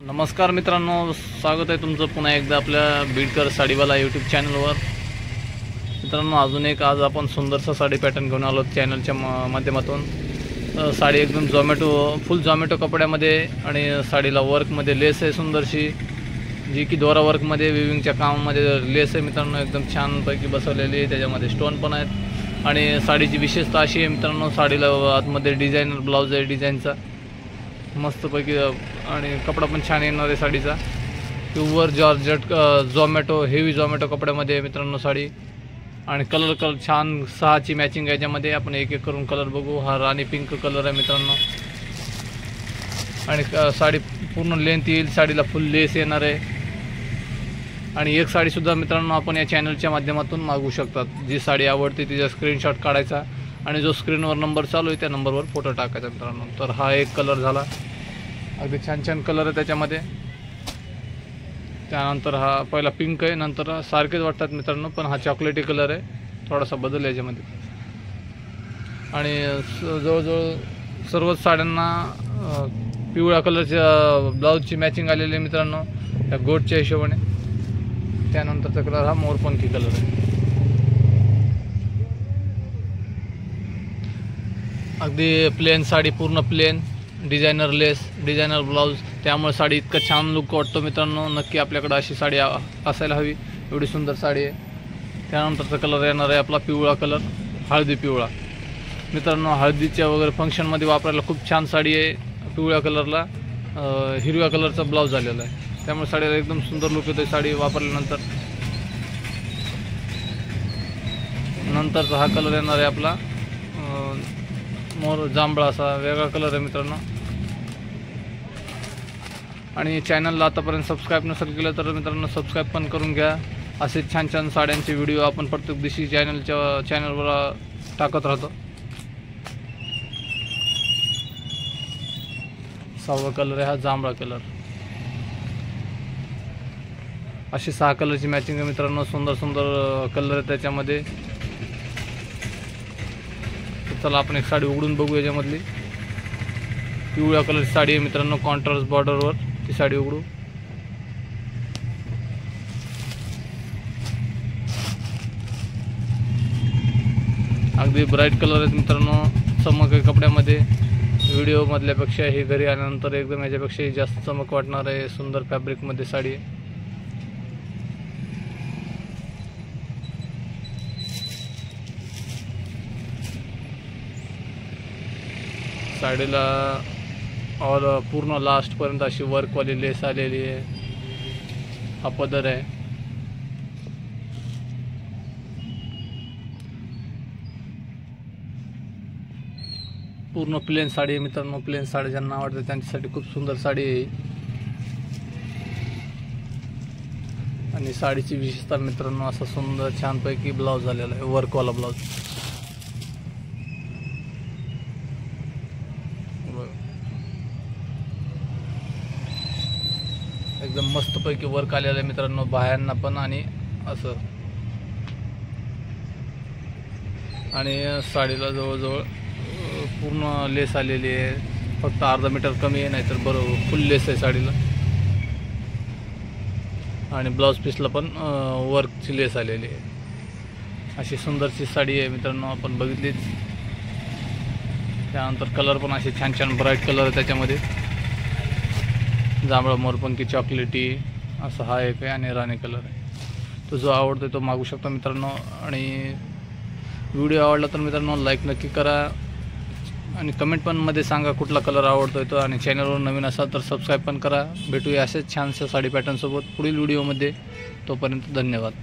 नमस्कार मित्रांनो, स्वागत आहे तुमचं पुन्हा एकदा आपल्या बीडकर साडीवाला यूट्यूब चॅनलवर। मित्रांनो, आज आपण सुंदरसा साडी पॅटर्न घेऊन आलो चॅनलच्या माध्यमातून। साडी एकदम फुल झोमॅटो कपड्यामध्ये आणि साडीला वर्कमध्ये लेस आहे सुंदरशी, जी की दोरा वर्कमध्ये विविंगच्या कामामध्ये लेस आहे मित्रांनो, एकदम छानपैकी बसवलेली आहे। त्याच्यामध्ये स्टोन पण आहेत आणि साडीची विशेषता अशी आहे मित्रांनो, साडीला आतमध्ये डिझायनर ब्लाउज आहे डिझाईनचा मस्तपैकी, आणि कपडा पण छान येणार आहे साडीचा। Pure georgette Zomato heavy Zomato कपड्यामध्ये मित्रांनो साडी, आणि कलर छान 6ची मॅचिंग आहे। याच्यामध्ये आपण एक एक करून कलर बघू। हा राणी पिंक कलर आहे मित्रांनो, आणि साडी पूर्ण लेंथ येईल, साडीला फुल लेस येणार आहे। आणि एक साडीसुद्धा मित्रांनो आपण या चॅनलच्या माध्यमातून मागवू शकतात। जी साडी आवडते तिचा स्क्रीनशॉट काढायचा आणि जो स्क्रीनवर नंबर चालू आहे त्या नंबरवर फोटो टाकायचा मित्रांनो। तर हा एक कलर झाला, अगदी छान छान कलर आहे त्याच्यामध्ये। त्यानंतर हा पहिला पिंक आहे, नंतर सारखेच वाटतात मित्रांनो, पण हा चॉकलेटी कलर आहे, थोडासा बदल आहे याच्यामध्ये। आणि जवळजवळ सर्वच साड्यांना पिवळ्या कलरच्या ब्लाऊजची मॅचिंग आलेली आहे मित्रांनो, त्या गोटच्या हिशोबाने। त्यानंतरचा कलर हा मोरपंखी कलर आहे, अगदी प्लेन साडी, पूर्ण प्लेन, डिझायनर लेस, डिझायनर ब्लाउज, त्यामुळे साडी इतकं छान लुक वाटतो मित्रांनो। नक्की आपल्याकडे अशी साडी असायला हवी, एवढी सुंदर साडी आहे। त्यानंतरचा कलर येणार आहे आपला पिवळा कलर, हळदी पिवळा मित्रांनो। हळदीच्या वगैरे फंक्शनमध्ये वापरायला खूप छान साडी आहे। पिवळ्या कलरला हिरव्या कलरचा ब्लाउज आलेला आहे, त्यामुळे साडीला एकदम सुंदर लुक येतो साडी वापरल्यानंतर। नंतरचा हा कलर येणार आहे आपला मोर जांभळा, असा वेगळा कलर आहे मित्रांनो। आणि चॅनलला आतापर्यंत सबस्क्राईब नसेल केलं तर मित्रांनो सबस्क्राईब पण करून घ्या। असे छान छान साड्यांचे व्हिडिओ आपण प्रत्येक दिवशी चॅनलवर टाकत राहतो। 6वा कलर आहे हा जांभळा कलर, अशी 6 कलरची मॅचिंग आहे मित्रांनो, सुंदर सुंदर कलर आहे त्याच्यामध्ये। चला आपण एक साडी उघडून बघू याच्यामधली। पिवळ्या कलरची साडी आहे मित्रांनो, कॉन्ट्रास्ट बॉर्डरवर ती साडी उघडू। अगदी ब्राईट कलर आहेत मित्रांनो, चमक आहे कपड्यामध्ये। व्हिडिओ मधल्यापेक्षा हे घरी आल्यानंतर एकदम याच्यापेक्षा जास्त चमक वाटणार आहे। सुंदर फॅब्रिकमध्ये साडी आहे। साडीला और पूर्ण लास्टपर्यंत अशी वर्कवाली लेस आलेली आहे। हा पदर आहे, पूर्ण प्लेन साडी आहे मित्रांनो। प्लेन साडी ज्यांना आवडते त्यांच्यासाठी खूप सुंदर साडी आहे। आणि साडीची विशेषता मित्रांनो, असा सुंदर छानपैकी ब्लाउज आलेला आहे, वर्कवाला ब्लाउज। एकदम मस्तपैकी वर्क आलेलं आहे मित्रांनो, बाह्यांना पण आणि असं। आणि साडीला जवळजवळ पूर्ण लेस आलेली आहे, फक्त अर्धा मीटर कमी आहे, नाहीतर बरोबर फुल लेस आहे साडीला। आणि ब्लाउज पीसला पण वर्कची लेस आलेली आहे। अशी सुंदरशी साडी आहे मित्रांनो, आपण बघितलीच। त्यानंतर कलर पण असे छान छान ब्राईट कलर आहे त्याच्यामध्ये, जांभळा, मोरपंखी, चॉकलेटी असा हा एक आहे, आणि राणी कलर आहे। तो जो आवडतो तो मागू शकता मित्रांनो। आणि व्हिडिओ आवडला तर मित्रांनो लाईक नक्की करा, आणि कमेंट पण मध्ये सांगा कुठला कलर आवडतोय तो। आणि चॅनलवर नवीन असाल तर सबस्क्राईब पण करा। भेटूया असेच छानशा साडी पॅटर्न सोबत पुढील व्हिडिओमध्ये। तोपर्यंत धन्यवाद।